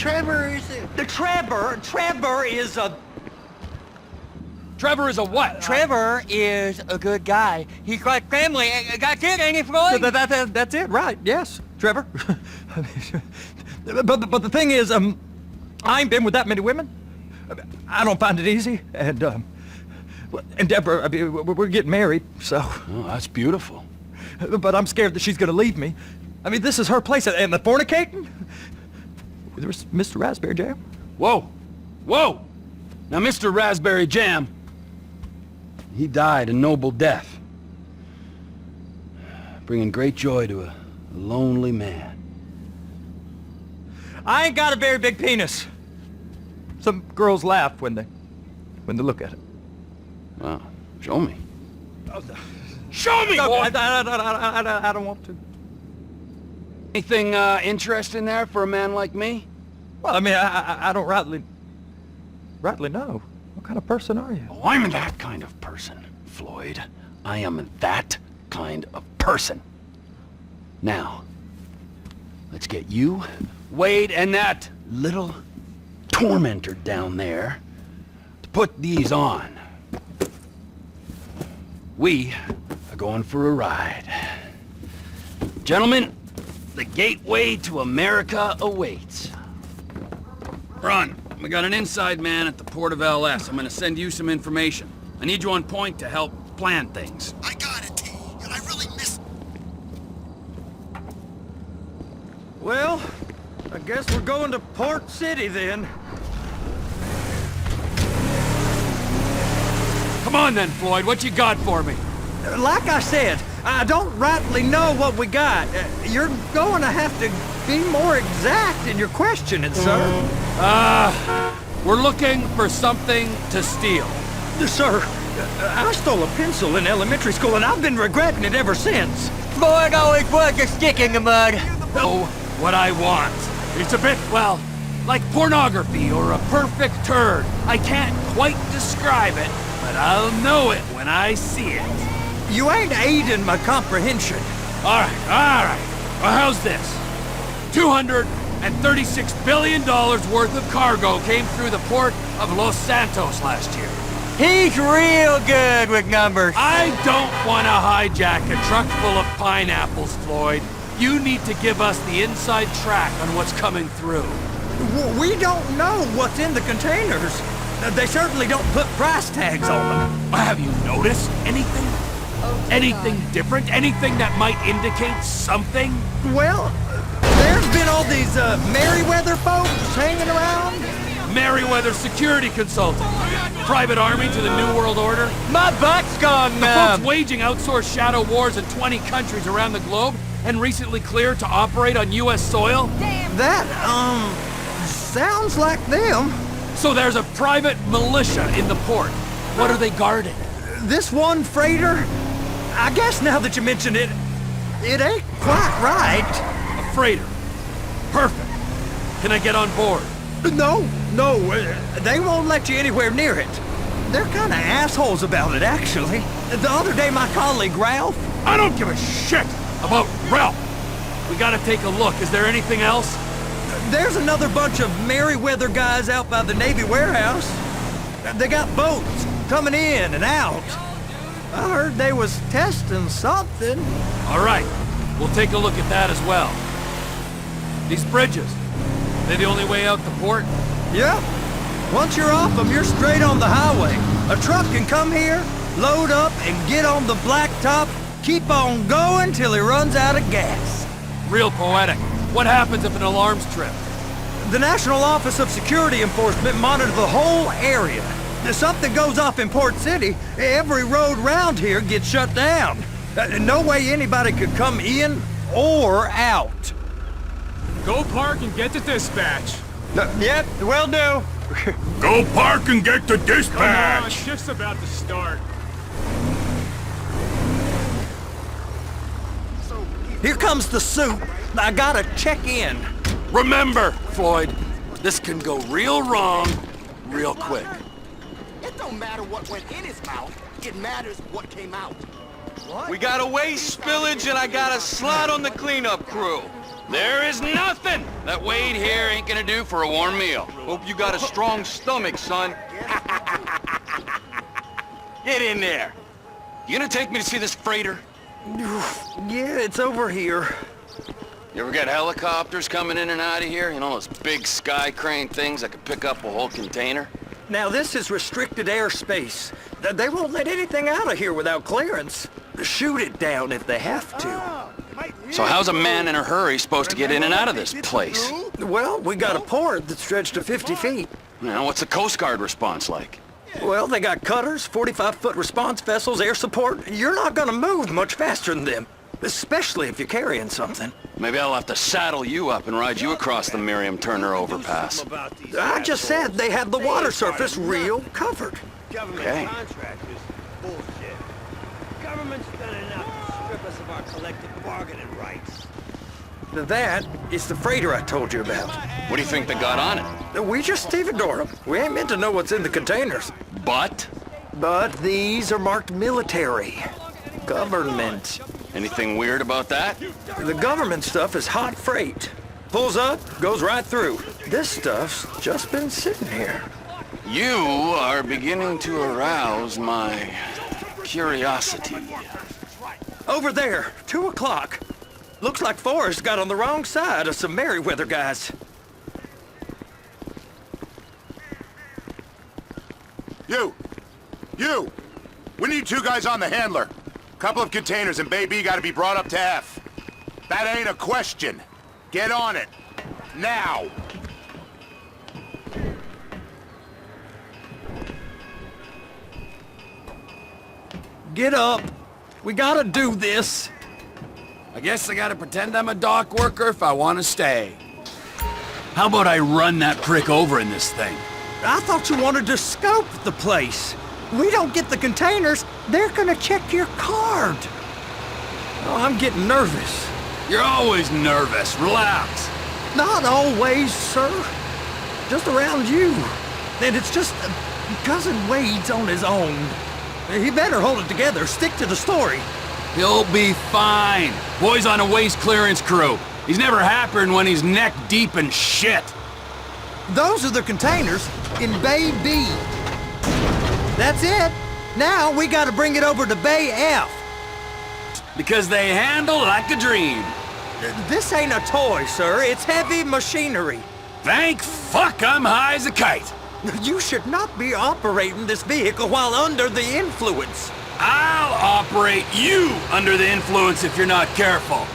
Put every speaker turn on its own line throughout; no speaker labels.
Trevor is a... Trevor is a...
Trevor is a what?
Trevor is a good guy. He's like family. That's it, ain't it, Floyd?
That's it, right, yes, Trevor. but the thing is, I ain't been with that many women. I don't find it easy, and Deborah, I mean, we're getting married, so...
Oh, that's beautiful.
But I'm scared that she's gonna leave me. I mean, this is her place, and the fornicating? There's Mr. Raspberry Jam.
Whoa! Whoa! Now, Mr. Raspberry Jam, he died a noble death, bringing great joy to a lonely man.
I ain't got a very big penis. Some girls laugh when they look at it.
Wow. Show me. Show me,
No,
boy!
I don't want to.
Anything interesting there for a man like me?
Well, I mean, I don't rightly know. What kind of person are you?
Oh, I'm that kind of person, Floyd. I am that kind of person. Now, let's get you, Wade, and that little tormentor down there to put these on. We are going for a ride. Gentlemen, the gateway to America awaits. Ron, we got an inside man at the port of LS. I'm gonna send you some information. I need you on point to help plan things.
I got it, T. I really missed...
Well, I guess we're going to Port City then.
Come on then, Floyd, what you got for me?
Like I said, I don't rightly know what we got. You're going to have to be more exact in your questioning, sir.
We're looking for something to steal.
Sir, I stole a pencil in elementary school and I've been regretting it ever since.
Floyd always was a stick in the mud.
Know what I want. It's a bit, well, like pornography or a perfect turd. I can't quite describe it, but I'll know it when I see it.
You ain't aiding my comprehension.
All right. Well, how's this? $236 billion worth of cargo came through the port of Los Santos last year.
He's real good with numbers.
I don't want to hijack a truck full of pineapples, Floyd. You need to give us the inside track on what's coming through.
We don't know what's in the containers. They certainly don't put price tags on them.
Have you noticed anything? Anything different? Anything that might indicate something?
Well, there's been all these Merryweather folks hanging around.
Merryweather security consultant. Private army to the New World Order.
My butt's gone
The
numb.
folks waging outsourced shadow wars in 20 countries around the globe and recently cleared to operate on U.S. soil.
That, sounds like them.
So there's a private militia in the port. What are they guarding?
This one freighter, I guess now that you mention it, it ain't quite right.
A freighter. Perfect. Can I get on board?
No, they won't let you anywhere near it. They're kind of assholes about it, actually. The other day, my colleague, Ralph...
I don't give a shit about Ralph. We gotta take a look. Is there anything else?
There's another bunch of Merryweather guys out by the Navy warehouse. They got boats coming in and out. I heard they was testing something.
All right. We'll take a look at that as well. These bridges, they the only way out the port?
Yeah. Once you're off them, you're straight on the highway. A truck can come here, load up, and get on the blacktop, keep on going till he runs out of gas.
Real poetic. What happens if an alarm's tripped?
The National Office of Security Enforcement monitor the whole area. If something goes off in Port City, every road round here gets shut down. No way anybody could come in or out.
Go park and get to dispatch.
Yep, will do.
Go park and get to
Come on,
dispatch!
shift's about to start.
Here comes the soup. I gotta check in.
Remember, Floyd, this can go real wrong, real quick.
It don't matter what went in his mouth. It matters what came out.
We got a waste spillage and I got a slot on the cleanup crew.
There is nothing that Wade here ain't gonna do for a warm meal.
Hope you got a strong stomach, son. Get in there.
You gonna take me to see this freighter?
Yeah, it's over here.
You ever get helicopters coming in and out of here? You know, those big sky crane things that could pick up a whole container?
Now, this is restricted airspace. They won't let anything out of here without clearance. Shoot it down if they have to.
So how's a man in a hurry supposed to get in and out of this place?
Well, we got a port that's stretched to 50 feet.
You know, what's the Coast Guard response like?
Well, they got cutters, 45-foot response vessels, air support. You're not gonna move much faster than them, especially if you're carrying something.
Maybe I'll have to saddle you up and ride you across the Miriam Turner overpass.
I just said they had the water surface real covered.
Okay.
Contractors, bullshit. Government's done enough to strip us of our collective bargaining rights.
That is the freighter I told you about.
What do you think they got on it?
We just stevedore them. We ain't meant to know what's in the containers.
But?
But these are marked military. Government.
Anything weird about that?
The government stuff is hot freight. Pulls up, goes right through. This stuff's just been sitting here.
You are beginning to arouse my curiosity.
Over there, 2 o'clock. Looks like Forrest got on the wrong side of some Merryweather guys.
You! We need 2 guys on the handler. Couple of containers and Bay B gotta be brought up to F. That ain't a question. Get on it. Now!
Get up. We gotta do this.
I guess I gotta pretend I'm a dock worker if I want to stay. How about I run that prick over in this thing?
I thought you wanted to scope the place. We don't get the containers, they're gonna check your card. Oh, I'm getting nervous.
You're always nervous. Relax.
Not always, sir. Just around you. And it's just Cousin Wade's on his own. He better hold it together, stick to the story.
He'll be fine. Boy's on a waste clearance crew. He's never happier when he's neck deep in shit.
Those are the containers in Bay B. That's it. Now we gotta bring it over to Bay F.
Because they handle like a dream.
This ain't a toy, sir. It's heavy machinery.
Thank fuck I'm high as a kite.
You should not be operating this vehicle while under the influence.
I'll operate you under the influence if you're not careful.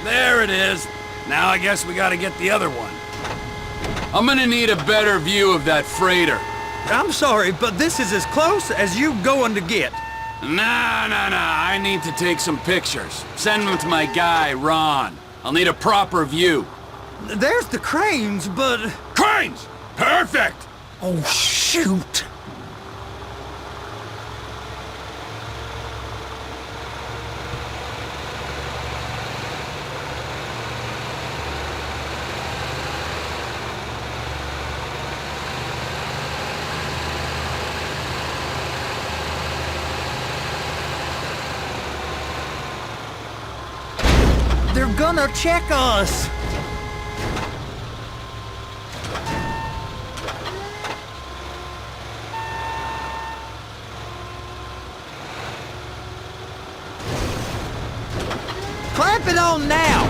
There it is. Now I guess we gotta get the other one. I'm gonna need a better view of that freighter.
I'm sorry, but this is as close as you going to get.
Nah. I need to take some pictures. Send them to my guy, Ron. I'll need a proper view.
There's the cranes, but...
Cranes! Perfect!
Oh, shoot! They're gonna check us! Clamp it on now!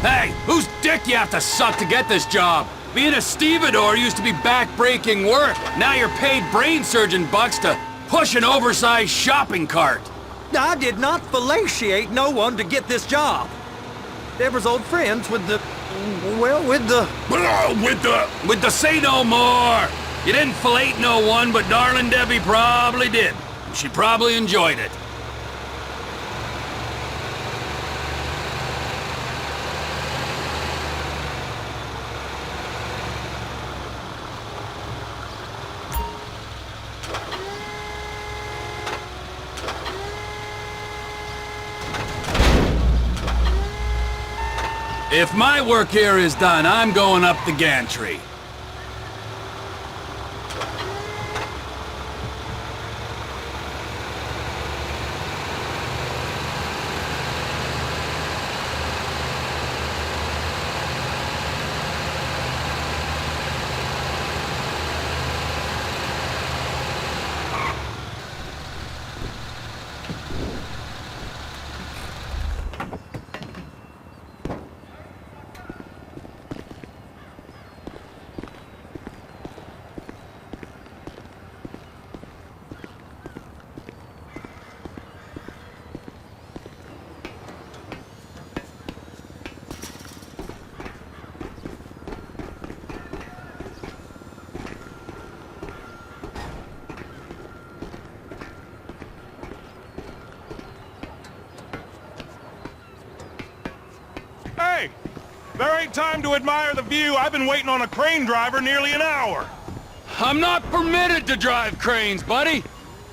Hey, whose dick you have to suck to get this job? Being a stevedore used to be back-breaking work. Now you're paid brain surgeon bucks to push an oversized shopping cart.
I did not fellatiate no one to get this job. Deborah's old friends with the... well, with the...
With the say no more! You didn't fillet no one, but darling Debbie probably did. She probably enjoyed it. If my work here is done, I'm going up the gantry.
Hey! There ain't time to admire the view. I've been waiting on a crane driver nearly an hour.
I'm not permitted to drive cranes, buddy.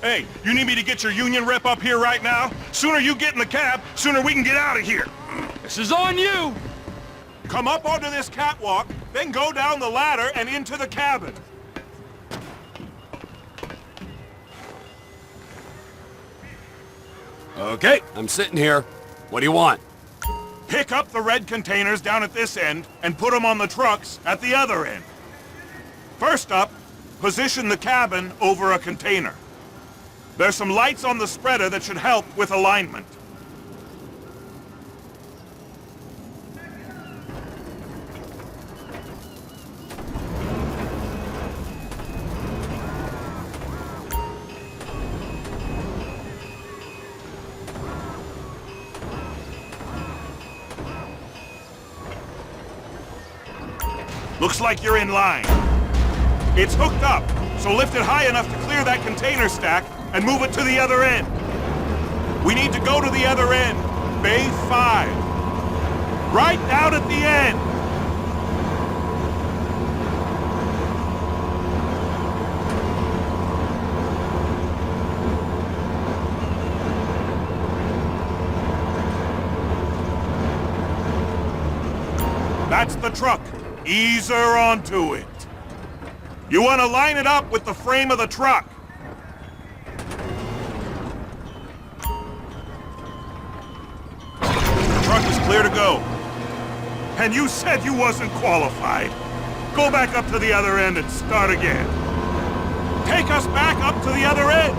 Hey, you need me to get your union rep up here right now? Sooner you get in the cab, sooner we can get out of here.
This is on you.
Come up onto this catwalk, then go down the ladder and into the cabin.
Okay, I'm sitting here. What do you want?
Pick up the red containers down at this end and put them on the trucks at the other end. First up, position the cabin over a container. There's some lights on the spreader that should help with alignment. Looks like you're in line. It's hooked up, so lift it high enough to clear that container stack and move it to the other end. We need to go to the other end, Bay 5. Right down at the end. That's the truck. Ease her onto it. You want to line it up with the frame of the truck. The truck is clear to go. And you said you wasn't qualified. Go back up to the other end and start again. Take us back up to the other end.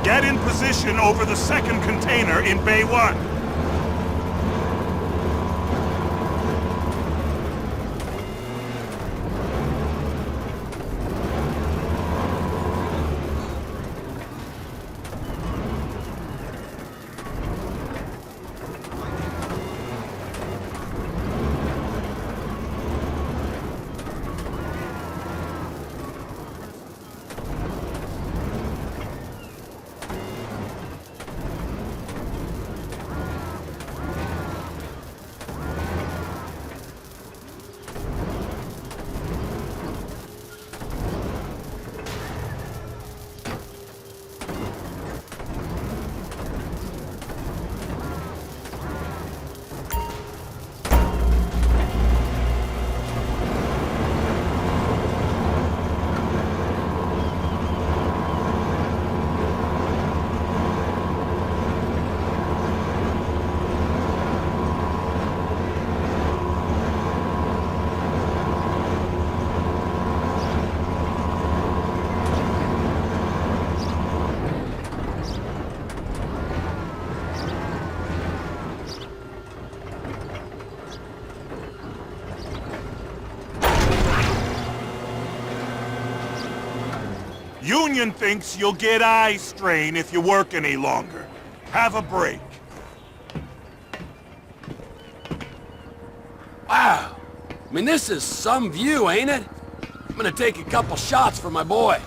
Get in position over the second container in Bay 1. Union thinks you'll get eye strain if you work any longer. Have a break.
Wow. I mean, this is some view, ain't it? I'm gonna take a couple shots for my boy.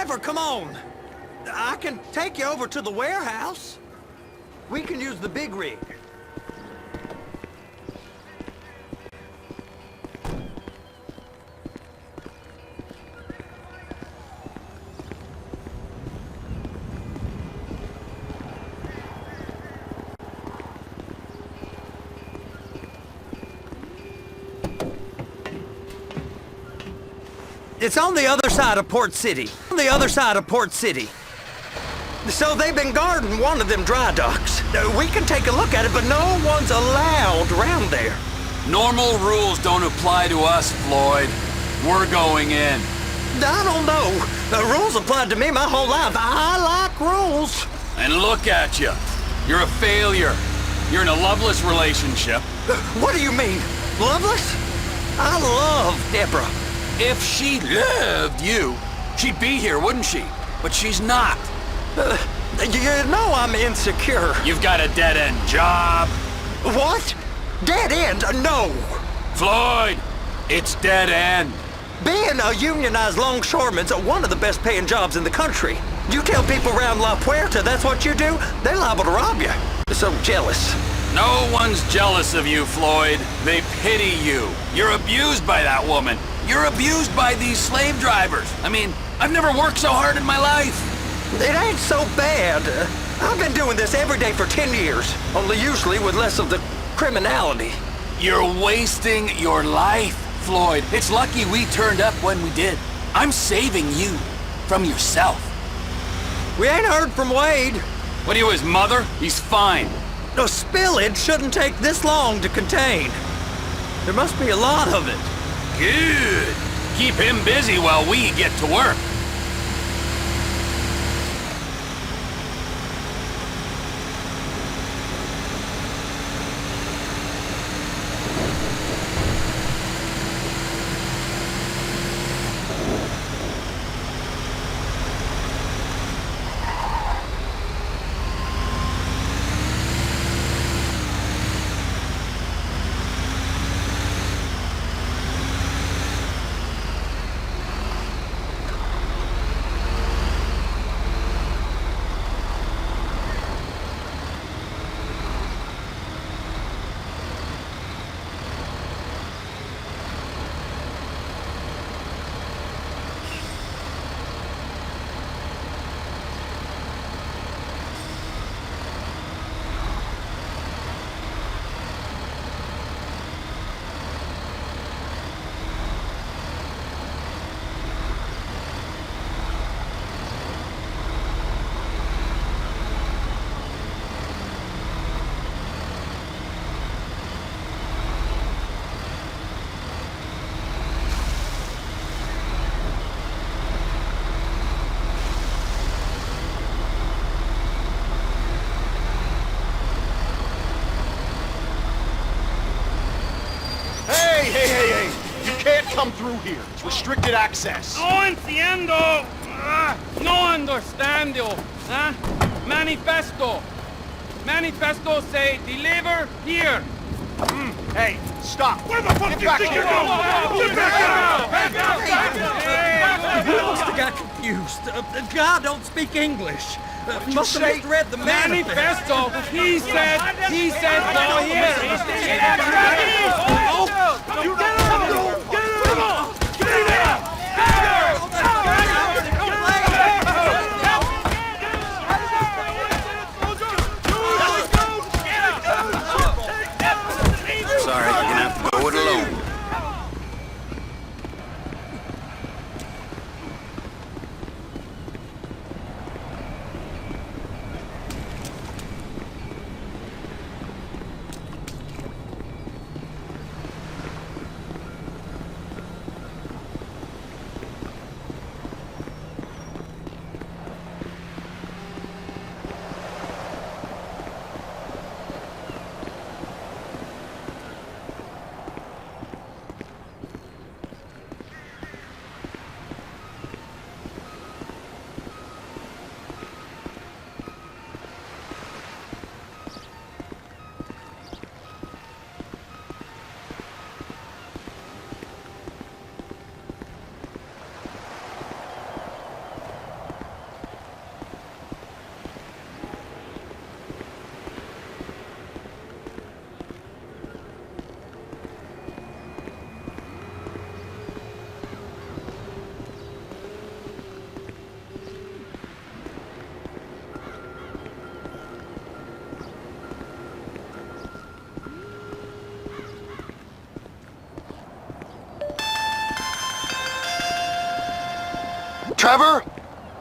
Trevor, come on. I can take you over to the warehouse. We can use the big rig. It's on the other side of Port City. On the other side of Port City. So they've been guarding one of them dry docks. We can take a look at it, but no one's allowed around there.
Normal rules don't apply to us, Floyd. We're going in.
I don't know. The rules applied to me my whole life. I like rules.
And look at you. You're a failure. You're in a loveless relationship.
What do you mean? Loveless? I love Deborah.
If she loved you, she'd be here, wouldn't she? But she's not.
You know I'm insecure.
You've got a dead-end job.
What? Dead end? No.
Floyd, it's dead end.
Being a unionized longshoreman's one of the best paying jobs in the country. You tell people around La Puerta that's what you do, they're liable to rob you. They're so jealous.
No one's jealous of you, Floyd. They pity you. You're abused by that woman. You're abused by these slave drivers. I mean, I've never worked so hard in my life.
It ain't so bad. I've been doing this every day for 10 years, only usually with less of the criminality.
You're wasting your life, Floyd. It's lucky we turned up when we did. I'm saving you from yourself.
We ain't heard from Wade.
What are you, his mother? He's fine.
No, spillage shouldn't take this long to contain. There must be a lot of it.
Good. Keep him busy while we get to work.
Hey! You can't come through here. It's restricted access.
No entiendo. No understando. Manifesto. Manifesto say deliver here.
Hey, stop. Where the fuck
Get back here.
He must have got confused. The guy don't speak English. Must have misread the
Manifesto. He said go here.
You get out! Get out! Get out!
Sorry, you're gonna have to go it alone.
Trevor,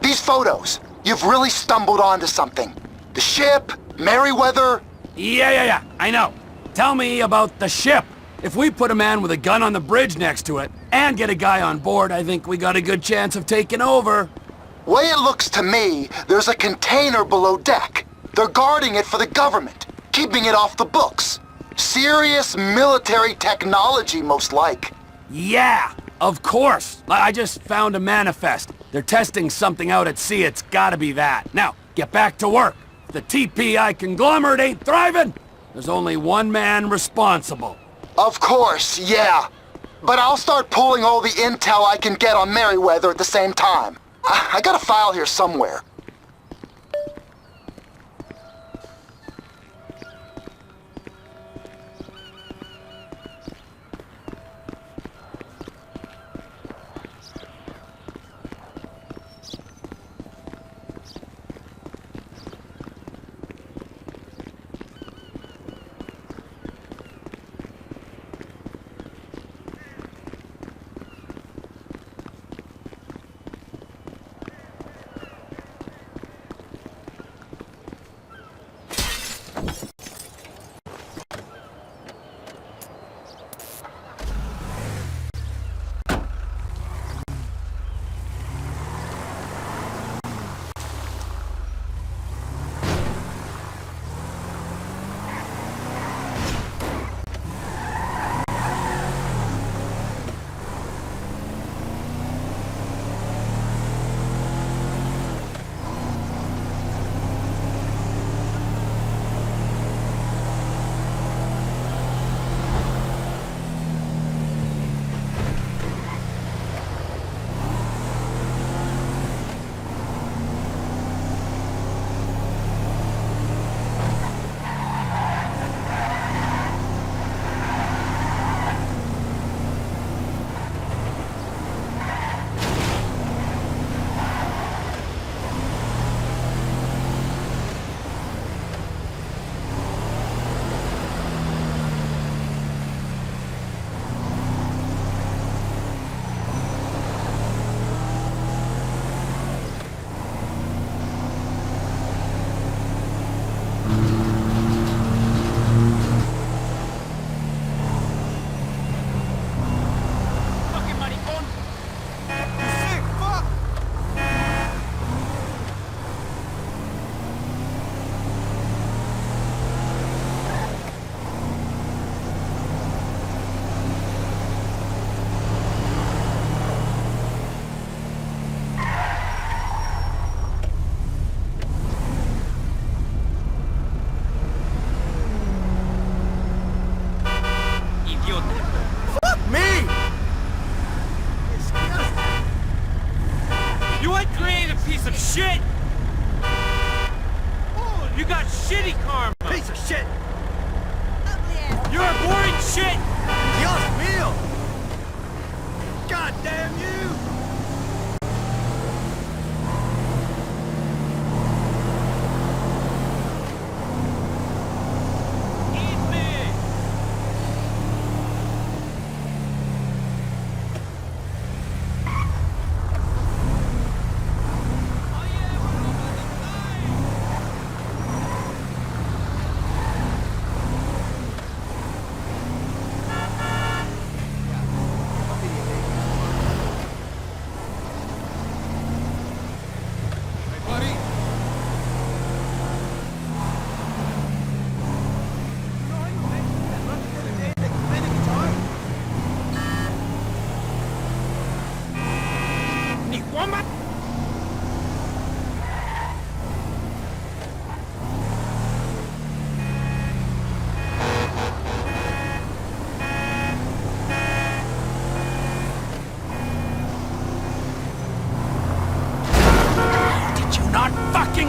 these photos, you've really stumbled onto something. The ship, Merryweather.
Yeah, I know. Tell me about the ship. If we put a man with a gun on the bridge next to it, and get a guy on board, I think we got a good chance of taking over.
Way it looks to me, there's a container below deck. They're guarding it for the government, keeping it off the books. Serious military technology, most like.
Yeah, of course. I just found a manifest. They're testing something out at sea. It's gotta be that. Now, get back to work. If the TPI conglomerate ain't thriving, there's only one man responsible.
Of course, yeah. But I'll start pulling all the intel I can get on Merryweather at the same time. I got a file here somewhere.
Shit! You got shitty karma!
Piece of shit!
You're a boring shit!
Dios mío! God damn you!
Eat me!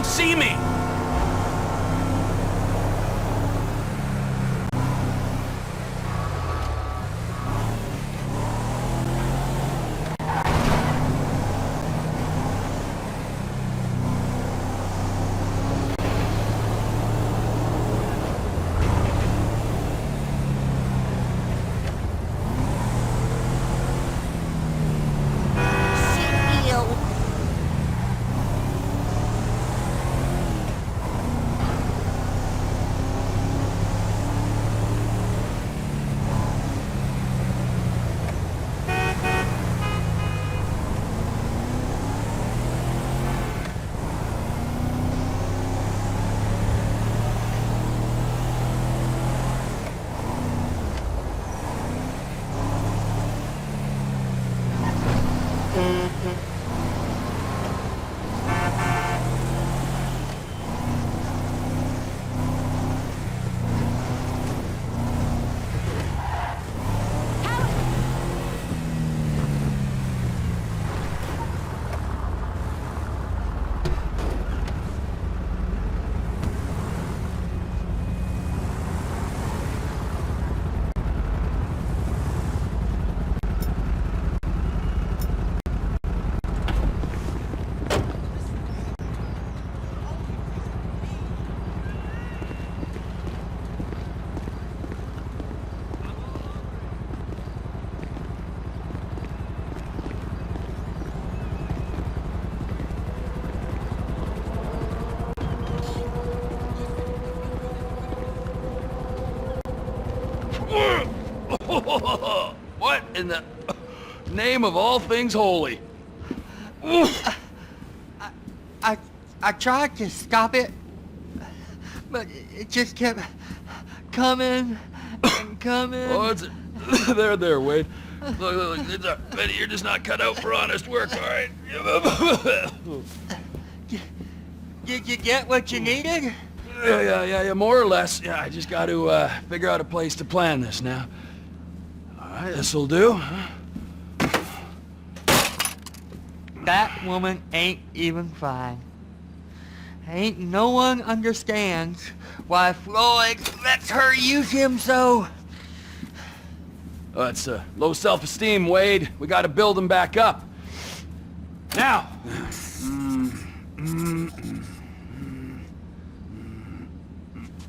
See me! What in the name of all things holy?
I tried to stop it, but it just kept coming and coming.
Oh, it's there, Wade. Look, Betty, you're just not cut out for honest work, all right?
Did you get what you needed?
Yeah, more or less. Yeah, I just got to figure out a place to plan this now. All right, this'll do.
That woman ain't even fine. Ain't no one understands why Floyd lets her use him so.
Oh, it's low self-esteem, Wade. We got to build him back up. Now.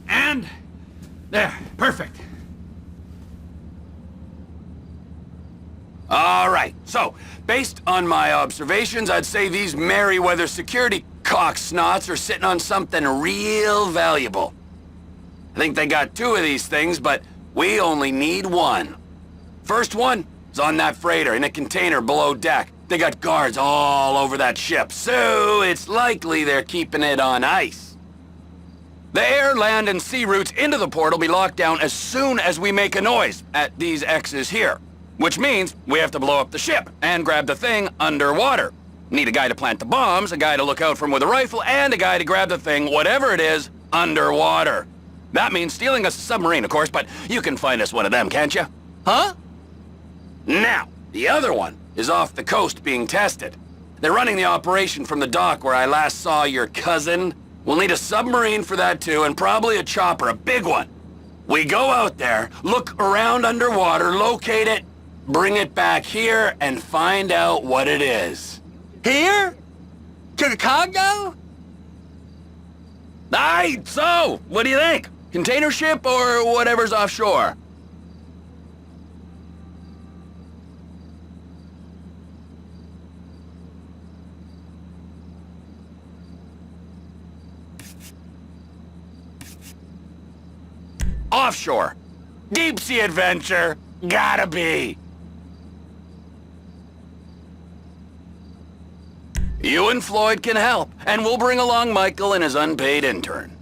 And there, perfect. All right, so based on my observations, I'd say these Merryweather security cocksnots are sitting on something real valuable. I think they got 2 of these things, but we only need 1. First one is on that freighter in a container below deck. They got guards all over that ship, so it's likely they're keeping it on ice. The air, land, and sea routes into the port will be locked down as soon as we make a noise at these X's here. Which means we have to blow up the ship and grab the thing underwater. Need a guy to plant the bombs, a guy to look out for him with a rifle, and a guy to grab the thing, whatever it is, underwater. That means stealing us a submarine, of course, but you can find us one of them, can't you? Huh? Now, the other one is off the coast being tested. They're running the operation from the dock where I last saw your cousin. We'll need a submarine for that too, and probably a chopper, a big one. We go out there, look around underwater, locate it, bring it back here, and find out what it is.
Here? To the Congo?
Aye, so, what do you think? Container ship or whatever's offshore? Offshore. Deep sea adventure. Gotta be. You and Floyd can help, and we'll bring along Michael and his unpaid intern.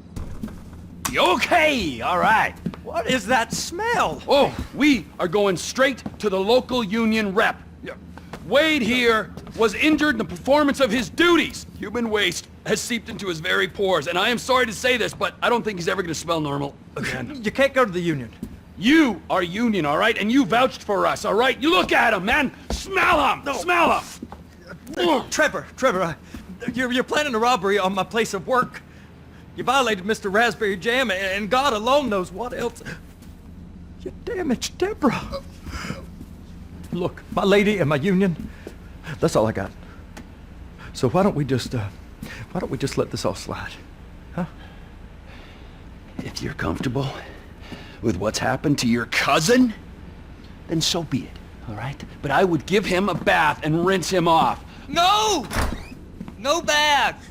Okay, all right.
What is that smell?
Oh, we are going straight to the local union rep. Wade here was injured in the performance of his duties. Human waste has seeped into his very pores, and I am sorry to say this, but I don't think he's ever going to smell normal again.
You can't go to the union.
You are union, all right? And you vouched for us, all right? You look at him, man. Smell him. No. Smell him.
Trevor, you're planning a robbery on my place of work. You violated Mr. Raspberry Jam, and God alone knows what else. You damaged Deborah. Look, my lady and my union, that's all I got. So why don't we just let this all slide, huh?
If you're comfortable with what's happened to your cousin, then so be it, all right? But I would give him a bath and rinse him off.
No! No bath!